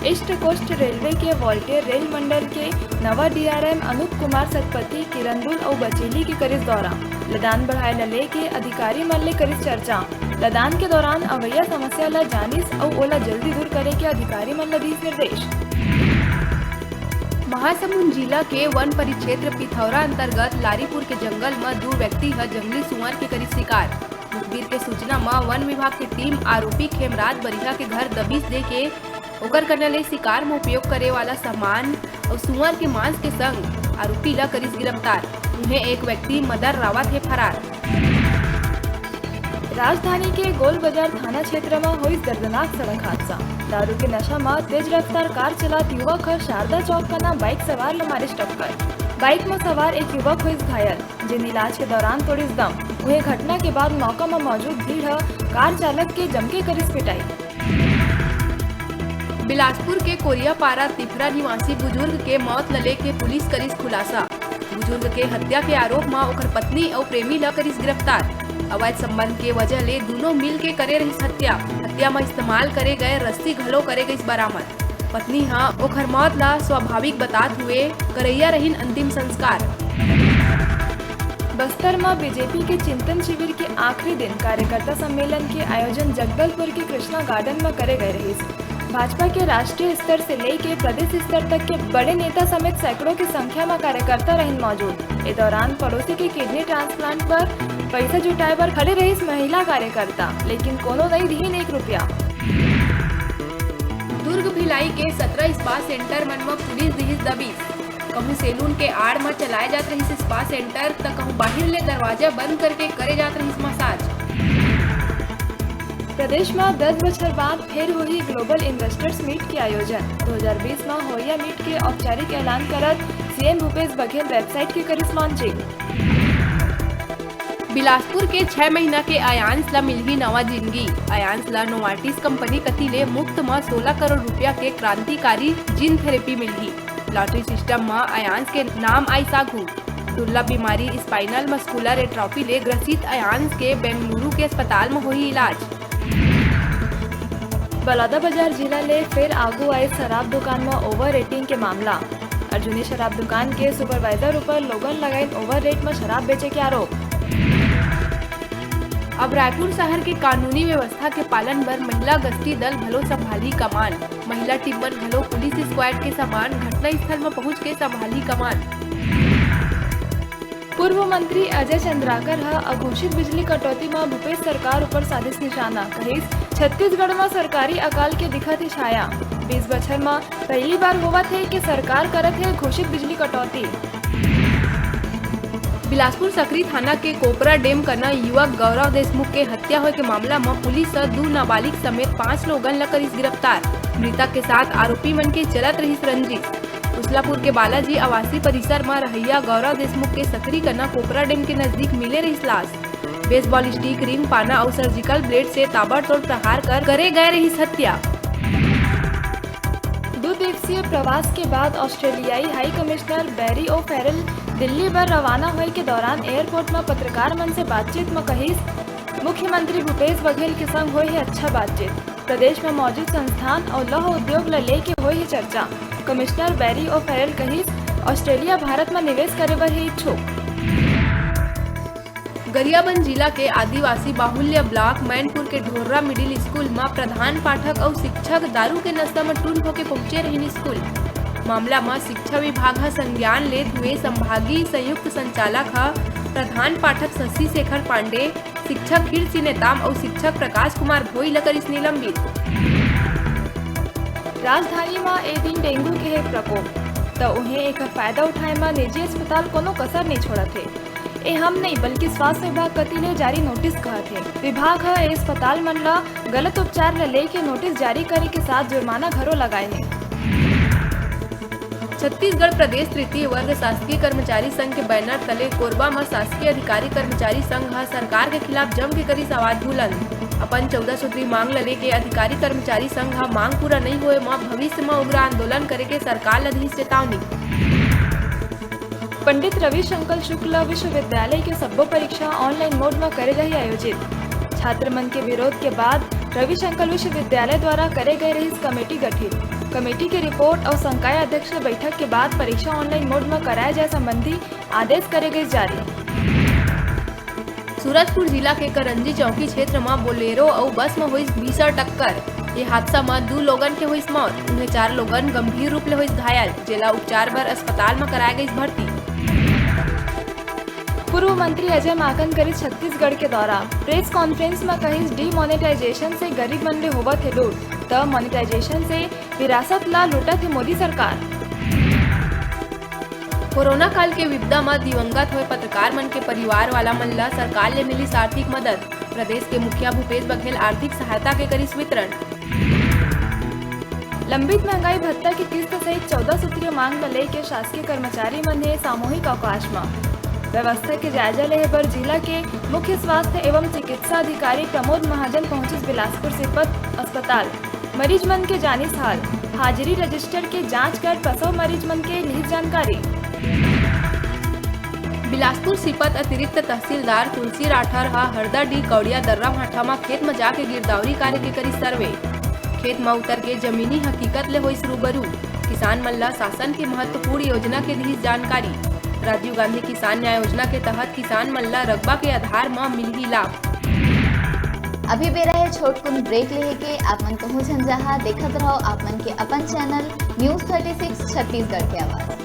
East coast railway के volunteer rail मंडल के नवा डीआरएम अनूप कुमार सतपथी किरंदुल और बचेली के करिस दौरा लदान बढ़ाए लले के अधिकारी मन ले करिस चर्चा। लदान के दौरान अवैया समस्या ला जानिस और ओला जल्दी दूर करे के अधिकारी मन ला दिस निर्देश। महासमुंद जिला के वन परिक्षेत्र पिथौरा अंतर्गत लारीपुर के जंगल में 2 व्यक्ति जंगली सुअर के करी शिकार। मुखबिर के सूचना में वन विभाग की टीम आरोपी खेमराज बरिहा के घर दबिश दे के ओकर करने ले शिकार में उपयोग करे वाला सामान और सुअर के मांस के संग आरोपी ला करिस गिरफ्तार। उन्हें एक व्यक्ति मदर रावत है फरार। राजधानी के गोल बाजार थाना क्षेत्र में हुई दर्दनाक सड़क हादसा। दारू के नशा में तेज रफ्तार कार चलात युवक शारदा चौक का नाम बाइक सवार ला मारिस टक्कर। बाइक में सवार एक युवक हुई घायल, जिन इलाज के दौरान तोड़िस दम। वही घटना के बाद मौका में मौजूद भीड़ कार चालक के जमके करिस पिटाई। बिलासपुर के कोरियापारा तिफरा निवासी बुजुर्ग के मौत लले के पुलिस करिस खुलासा। बुजुर्ग के हत्या के आरोप में ओकर पत्नी और प्रेमी ला करिस गिरफ्तार। अवैध संबंध के वजह ले दोनों मिल के करे रहिस हत्या में इस्तेमाल करे गए रस्सी घलो करे गई बरामद। पत्नी ओकर मौत ला स्वाभाविक बतात हुए करैया रहीन अंतिम संस्कार। बस्तर में बीजेपी के चिंतन शिविर के आखिरी दिन कार्यकर्ता सम्मेलन के आयोजन जगदलपुर के कृष्णा गार्डन में करे गए रही। भाजपा के राष्ट्रीय स्तर से लेकर प्रदेश स्तर तक के बड़े नेता समेत सैकड़ों की संख्या में कार्यकर्ता रहे मौजूद। इस दौरान पड़ोसी के किडनी ट्रांसप्लांट पर पैसा जुटाए पर खड़े रही महिला कार्यकर्ता, लेकिन कोनो नहीं दी 1 रुपया। दुर्ग भिलाई के 17 स्पा सेंटर मन में पुलिस दिहिस दबिश। कहूँ सैलून के आड़ में चलाए जात रही स्पा सेंटर तक कहूँ बाहर ले दरवाजा बंद करके करे जात रही मसाज। प्रदेश में 10 बछर बाद फिर हुई ग्लोबल इन्वेस्टर्स मीट के आयोजन। 2020 में होया मीट के औपचारिक ऐलान करत सीएम भूपेश बघेल वेबसाइट के करिस लॉन्चिंग। बिलासपुर के 6 महीना के आयांश ला मिलही नवा जिंदगी। आयांश ला नोवार्टिस कंपनी कति ले मुफ्त में 16 करोड़ रुपया के क्रांतिकारी जीन थेरेपी मिलही। लॉटरी सिस्टम में आयांश के नाम आई सागू। दुर्लभ बीमारी स्पाइनल मस्कुलर एट्रोफी ले ग्रसित आयांश के बेंगलुरु के अस्पताल में हुई इलाज। बलौदाबाजार जिला ले फिर आगू आए शराब दुकान में ओवर रेटिंग के मामला। अर्जुनी शराब दुकान के सुपरवाइजर ऊपर लोगन लगाए ओवर रेट में शराब बेचे के आरोप। अब रायपुर शहर के कानूनी व्यवस्था के पालन पर महिला गश्ती दल भलो संभाली कमान। महिला टिम्बन भलो पुलिस स्क्वाड के समान घटना स्थल में पहुंच के संभाली कमान। पूर्व मंत्री अजय चंद्राकर अघोषित बिजली कटौती में भूपेश सरकार ऊपर साधिस निशाना। कहिस छत्तीसगढ़ में सरकारी अकाल के दिखत है छाया। 20 बछर में पहली बार हुआ थे कि सरकार करत है घोषित बिजली कटौती। बिलासपुर सकरी थाना के कोपरा डेम करना युवक गौरव देशमुख के हत्या होए के मामला में पुलिस 2 नाबालिग समेत 5 लोगन ला करिस गिरफ्तार। मृतक के साथ आरोपी मन के चलत रही रंजिश। उसलापुर के बालाजी आवासीय परिसर में रहैया गौरव देशमुख के सकरी करना कोपरा डेम के नजदीक मिले रही लाश। बेसबॉल स्टिक, रिंग पाना और सर्जिकल ब्लेड से ताबड़तोड़ प्रहार कर करे गए रही हत्या। 2 दिवसीय प्रवास के बाद ऑस्ट्रेलियाई हाई कमिश्नर बैरी ओ फेरल दिल्ली पर रवाना होने के दौरान एयरपोर्ट में पत्रकार मन से बातचीत में कहिस मुख्यमंत्री भूपेश बघेल के संग हुई है अच्छा बातचीत। प्रदेश में मौजूद संस्थान और लौह उद्योग ला लेके हुई है चर्चा। कमिश्नर बैरी ओ फेरल कहिस ऑस्ट्रेलिया भारत में निवेश करे बर है इच्छुक। गरियाबंद जिला के आदिवासी बाहुल्य ब्लॉक मैनपुर के ढोर्रा मिडिल स्कूल में प्रधान पाठक और शिक्षक दारू के नशा में टून होके पहुंचे रही स्कूल। मामला में शिक्षा विभाग संज्ञान लेते हुए संभागीय संयुक्त संचालक प्रधान पाठक शशि शेखर पांडे, शिक्षक कीर्ति नेताम और शिक्षक प्रकाश कुमार भोई लकर इस निलंबित। राजधानी में एक दिन डेंगू के है प्रकोप, तो उन्हें एक फायदा उठाए में निजी अस्पताल कोनो कसर नहीं छोड़ा थे। ए हम नहीं बल्कि स्वास्थ्य विभाग कति ले जारी नोटिस कहा थे। विभाग अस्पताल मन ला गलत उपचार ला लेके नोटिस जारी करे के साथ जुर्माना घरों लगाए हैं। छत्तीसगढ़ प्रदेश तृतीय वर्ग शासकीय कर्मचारी संघ के बैनर तले कोरबा में शासकीय अधिकारी कर्मचारी संघ सरकार के खिलाफ जम के करी आवाज बुलंद। अपन 14 सूत्री मांग लले के अधिकारी कर्मचारी संघ मांग पूरा नहीं हुए भविष्य में उग्र आंदोलन करे के सरकार ला दी चेतावनी। पंडित रविशंकर शुक्ल विश्वविद्यालय के सब्बो परीक्षा ऑनलाइन मोड में करे रही आयोजित। छात्र मन के विरोध के बाद रविशंकर विश्वविद्यालय द्वारा करे गए रही कमेटी गठित। कमेटी की रिपोर्ट और संकाय अध्यक्ष के बैठक के बाद परीक्षा ऑनलाइन मोड में कराए जाए संबंधी आदेश करे गए जारी। सूरजपुर जिला के करंजी चौकी क्षेत्र में बोलेरो और बस में हुई भीषण टक्कर। ये हादसा में 2 लोगन के हुई मौत, उन्हें 4 लोगन गंभीर रूप ले हुई घायल, जिला उपचार बर अस्पताल में कराया गई भर्ती। पूर्व मंत्री अजय माकन करी छत्तीसगढ़ के दौरा। प्रेस कॉन्फ्रेंस में कही डीमोनेटाइजेशन से गरीब मन ले होवत है लूट, तो मोनेटाइजेशन से विरासत ला लूटत है मोदी सरकार। कोरोना काल के विपदा में दिवंगत हुए पत्रकार मन के परिवार वाला मन ला सरकार ले मिली आर्थिक मदद। प्रदेश के मुखिया भूपेश बघेल आर्थिक सहायता के करिस वितरण। लंबित महंगाई भत्ता की किस्त सहित 14 सूत्रीय मांग को लेकर शासकीय कर्मचारी मन ने सामूहिक अवकाश में। व्यवस्था के जायजा लेहे पर जिला के मुख्य स्वास्थ्य एवं चिकित्सा अधिकारी प्रमोद महाजन पहुंचे बिलासपुर सिपत अस्पताल। मरीज मन के जानिस हाल, हाजिरी रजिस्टर के जांच कर प्रसव मरीज मन के ली जानकारी। बिलासपुर सिपत अतिरिक्त तहसीलदार तुलसी राठौर हरदा-डी कौड़िया दर्रा भाठा में खेत में जाके गिरदावरी कार्य के करी सर्वे। खेत में उतर के जमीनी हकीकत ले हुई रूबरू। किसान मन ला शासन की महत्वपूर्ण योजना के दी जानकारी। राजीव गांधी किसान न्याय योजना के तहत किसान मन ला रकबा के आधार में मिली लाभ। अभी बेरा है छोटकुन ब्रेक लेहे के। आप मन कहूँ झंझाहा देखत रहो आप मन के अपन चैनल न्यूज़ 36 छत्तीसगढ़ के आवाज।